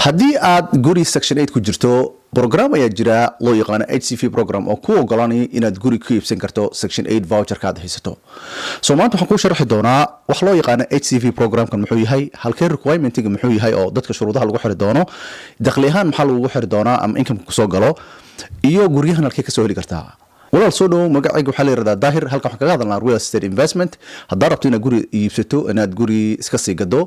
haddii aad guri section 8 ku jirto program ayaa jira loo yaqaan HCV program oo ku ogolaanaya inaad guri ku iibsan karto section 8 voucher kaad haysato soo maanta waxaan ku sharxi doonaa wax loo yaqaan HCV programkan muxuu yahay halkee requirement-ga muxuu yahay oo dadka shuruudaha lagu xiri doono dakhli ahaan maxaa lagu xiri doonaa ama income ku soo galo iyo guryahan halkee ka soo heli kartaa walaal soo dhow magacaygu waxaa la yiraahdaa daahir halkan waxaan kaga hadalnaa real estate investment haddaad rabto inaad guri iibsato inaad guri iska sii gado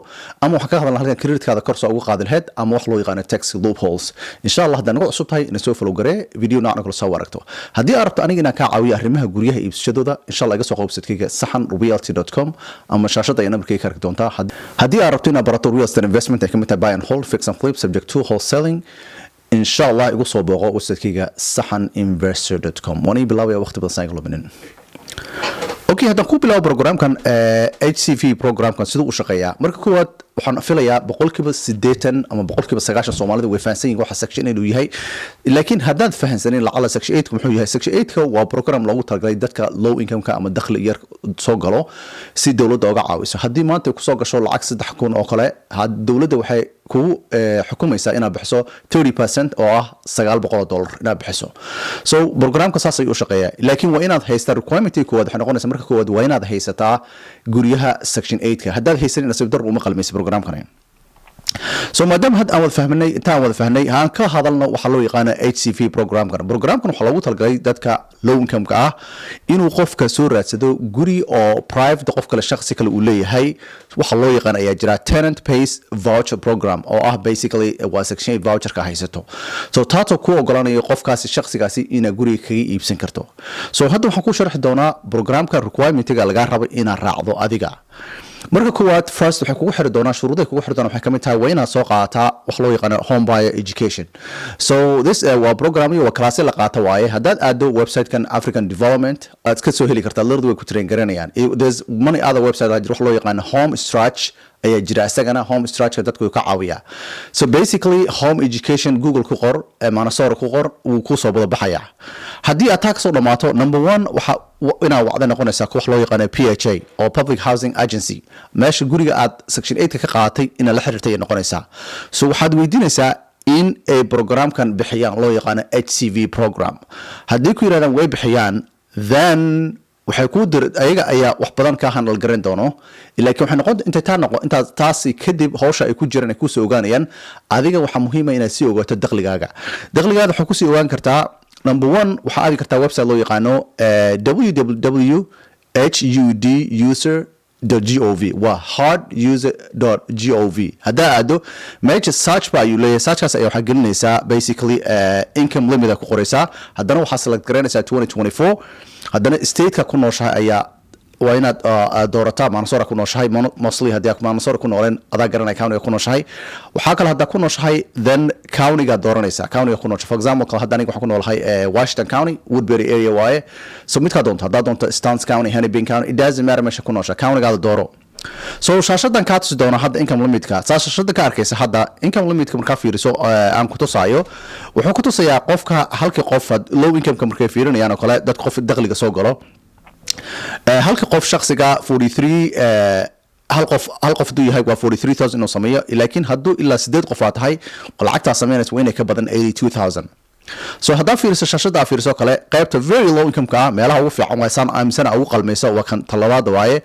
ama waxaan kaga hadalnaa halkan creditkaada kor soo ugu qaadi lahayd ama wax loo yaqaano tax loopholes insha allah haddaan nagu cusub tahay ina soo follow garee video noocan kale soo aragto haddii aad rabto aniga inaan kaa caawiyo arrimaha guryaha iibsashadooda insha allah iga soo qob website-kayga saxanrealty.com ama shaashada ay nambarkayga ka arki doontaa haddii aad rabto inaad barato real estate investment ay ka mid tahay buy and hold fix and flip subject to wholesaling إن شاء الله يقول صوبه وستكيجا saxaninvestor.com وأنا بلاوي وقت بدنا لبنان. أوكي هذا كوب بلاو برنامج كان HCV برنامج كان سدوا شقيا مركب كوات وحنا فيليا بقول كبر سديتن أما بقول كبر سجاش الصومالي ويفانسين واحد سكشن اللي هي لكن هذا فهم سنين لعلى سكشن 8 كم هي سكشن 8 هو برنامج لو ترجع دتك لو إنكم كأما الدخل ير صقله سيد دولة دوجع عاوز هدي ما أنت كسوق شغل العكس ده حكون أقله هاد الدولة ده وحي كو حكومة يسأنا بحسه 30% أو $900 إنا بحسه so برنامج كساسي وشقيا لكن وين هيستر requirement كود إحنا قلنا سمرك كود وين هيستا جوريها سكشن 8 هذا هيستر نسيب درب ومقل ميس برنامج كنين so maadaam had aan wada fahmanay intaan wada fahnay haan ka hadalno waxa loo yaqaan HCV programkan waxa lagu talgalay dadka low income ka ah inuu qofka soo raadsado guri oo private qof kale shakhsi kale uu leeyahay waxa loo yaqaan ayaa jira tenant pays voucher program oo ah basically waa section 8 voucher ka haysato so taato ku ogolaanayo qofkaasi shakhsigaasi ina guri kaga iibsan karto so hadda waxaan ku sharxi doonaa programka requirement-ga laga rabo inaad raacdo adiga marka koowaad first waxay kugu xiri doonaa shuruudaha kugu xiri doonaa waxay kamid tahay waa inaad soo qaadataa wax loo yaqaan home buyer education so this waa program iyo class la qaata waaye haddaad aado website-kan African Development aad ka soo heli kartaa lirdu way ku train garanayaan there's many other websites wax loo yaqaan home stretch ayaa jira isagana home stretch dadku ka caawiya so basically home education Google ku qor manasor ku qor uu ku soo bada baxaya haddii aad taag soo dhamaato number 1 waxa inaa wacda noqonaysa wax loo yaqaan PHA oo Public Housing Agency meesha guriga aad section 8 ka qaadatay in la xiriirtay noqonaysa so waxaad weydiinaysaa in ay programkan bixiyaan loo yaqaan HCV program haddii ku yiraahdaan way bixiyaan then waxay ku dir ayaga ayaa wax badan ka handle garan doono laakiin waxay noqon inta taasi kadib hawsha ay ku jiraan ay ku soo ogaanayaan adiga waxa muhiim ah inaad si ogaato dakhligaaga waxa ku sii ogaan kartaa number 1 waxa aadi kartaa website loo yaqaano www.huduser.gov waa harduser.gov hadaa aado meesha search ba ayuu leeyahay searchkaas ayaa waxaa gelinaysaa basically income limit ku qoraysaa haddana waxaa select garanaysaa 2024 haddana state-ka ku nooshahay ayaa waa inaad doorataa manasora ku nooshahay mostly haddii aad manasora ku nooleen adaa garanay county ku nooshahay waxaa kale haddaa ku nooshahay then county-ga dooranaysaa county-ga ku nooshahay for example kale hadda aniga waxaan ku noolahay Washington County Woodbury area waaye so midkaa doonto haddaa doonto Stans County Hennepin County it doesn't matter meesha ku nooshahay county-gaada dooro so shaashadan ka tusi doona hadda income limit-ka shaashada ka arkaysa hadda income limit-ka markaa fiiriso aan ku tusaayo wuxuu ku tusayaa qofka halkii qof low income-ka markay fiirinayaan oo kale dad qof dakhliga soo galo halka qof shakhsiga 43 hal qof duu yahay waa 43000 inuu sameeyo laakiin hadduu ilaa 8 qof aad tahay lacagta sameynaysa waa inay ka badan 82000 so haddaa fiiriso shaashada fiiriso kale qaybta very low income ka meelaha ugu fiican waa san aaminsan ugu qalmayso waa kan talabaad waaye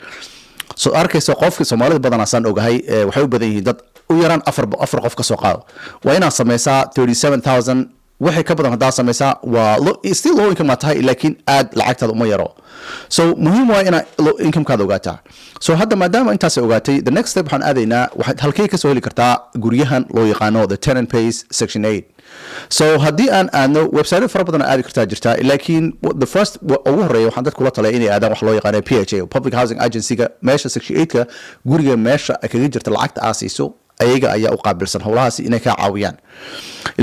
so arkayso qofkii Soomaalida badan asan ogahay waxay u badan yihiin dad u yaraan afar qof ka soo qaado waa inaad sameysaa 37000 waxay ka badan hadaa sameysaa waa still low income tahay laakiin aad lacagtaada uma yaro so muhiim waa ina income kaada ogaataa so hadda maadaama intaas ogaatay the next step waxaan aadaynaa waxaad halkee ka soo heli kartaa guryahan loo yaqaano the tenant pays section 8 so haddii aan aadno website fara badan aadi kartaa jirta laakiin the first ugu horeeya waxaan dadku la talay inay aadaan wax loo yaqaan PHA Public Housing Agency-ga meesha section 8 ka guriga meesha kaga jirta lacagta aasiiso ayaga ayaa u qaabilsan howlahaasi inay ka caawiyaan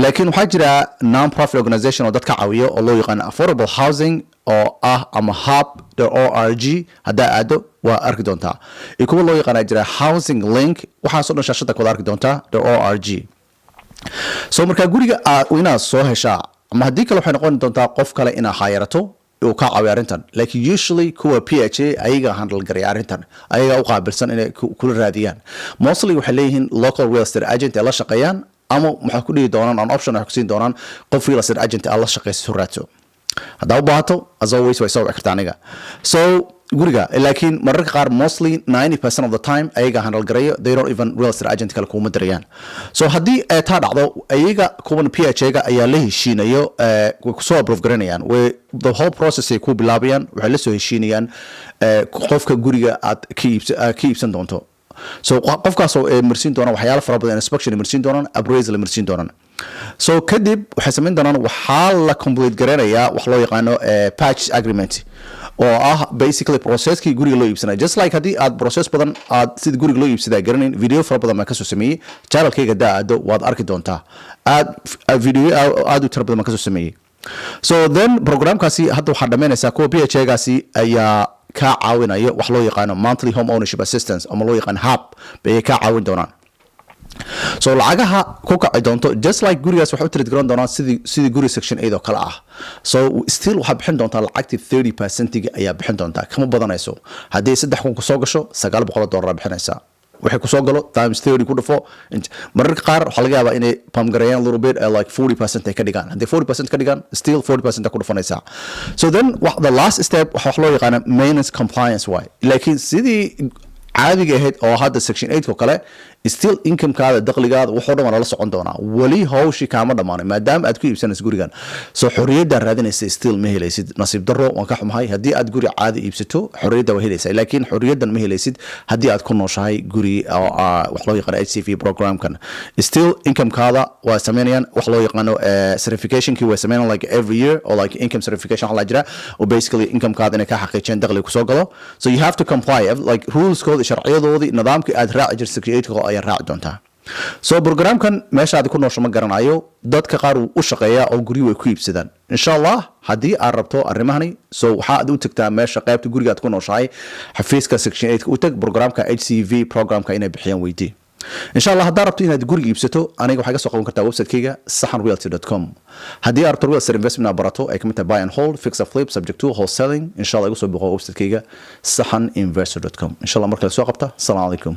laakiin waxaa jira non-profit organization oo dadka caawiyo oo loo yaqaan affordable housing oo ah ama hub.org haddaa aado waa arki doontaa kuwa loo yaqaan jira housing link waxaasoo dhan shaashada ku arki doontaa .org so markaa guriga inaad soo heshaa ama haddii kale waxay noqon doontaa qof kale inaad hayrato uu ka caawiyo arrintan laakiin usually kuwa PHA ayaga handle garay arrintan ayaga u qaabilsan inay kula raadiyaan mostly waxay leeyihiin local real estate agent ee la shaqeeyaan ama waxay ku dhigi doonaan an option ay ku siin doonaan qof real estate agent alla shaqeysto raadso hadaa u baahato as always way soo wici kartaa aniga so guriga laakiin mararka qaar mostly 90% of the time ayaga handle gareeyo they don't even real estate agent kale kuma dirayaan so haddii ay taa dhacdo ayaga kuwan PH-ga ayaa la heshiinayo way kusoo approve garanayaan the whole process ay ku bilaabayaan waxay la soo heshiinayaan qofka guriga aad ka iibsan doonto so qofkaas oo marsiin doona waxyaalo fara badan inspection marsiin doonaan appraisal marsiin doonaan so kadib waxay sameyn doonaan waxaa la complete garanayaa wax loo yaqaano purchase agreement oo ah basically processkii guriga loo iibsanay just like haddii aad process badan aad sida guriga loo iibsadaa garanayn video fara badan baan kasoo sameeyey channelkayga daado waad arki doontaa video aad u tira badan baan kasoo sameeyey so then programkaasi hadda waxaa dhamaynaysaa kuwa PH-gaasi ayaa ka caawinayo wax loo yaqaano monthly home ownership assistance ama loo yaqaan HAP bay ka caawin doonaan so lacagaha ku kacay doonto just like gurigaas waxa u tirid garan doonaa sidii guri section 8 oo kale ah so still waxa bixin doontaa lacagtii 30% ayaa bixin doontaa kama badanayso haddii 3,000 ku soo gasho $900 bixinaysaa waxay ku soo galo times 30 ku dhafo mararka qaar waxa laga yaabaa inay pamgareeyaan little bit like 40% ay ka dhigaan haddii 40% ka dhigaan still 40% ku dhufanaysaa so then the last step waxa loo yaqaan maintenance compliance way laakiin sidii caadiga ahayd oo hadda section 8 oo kale still income-kaada dakhligaada wuxuu dhan la socon doonaa wali hawshii kaama dhamaanay maadaama aad ku iibsanayso gurigan soo xorriyadda raadinaysa still ma helaysid nasiib darro waan ka xumahay haddii aad guri caadi iibsato xorriyadda waa helaysaa laakiin xorriyaddan ma helaysid haddii aad ku nooshahay guri wax loo yaqaano HCV programkan still income-kaada waa sameynayaan wax loo yaqaano certification-kii way sameynayaan like every year or like income certification waxaa la jira oo basically income-kaada inay ka xaqiijiyaan dakhliga kusoo galo so you have to comply like rules-kooda sharciyadoodii nidaamkii aad raaci jirtay section 8 ayaa raaci doontaa so programkan meeshaad ku noosho ma garanayo dadka qaar u shaqeeyaa oo guri way ku iibsadaan insha Allah haddii aad rabto arrimahani so waxaad u tagtaa meesha qaybta guriga aad ku nooshahay xafiiska section 8 u tag programka HCV programka inay bixiyaan weydii insha Allah haddaad rabto inaad guri iibsato aniga waxaad ka soo qaban kartaa website-kayga sahanrealty.com haddii aad rabto real estate investment barato ay kamid tahay buy and hold fix and flip subject to wholesaling insha Allah igu soo boqo website-kayga sahaninvestor.com insha Allah markale soo qabta assalamu alaykum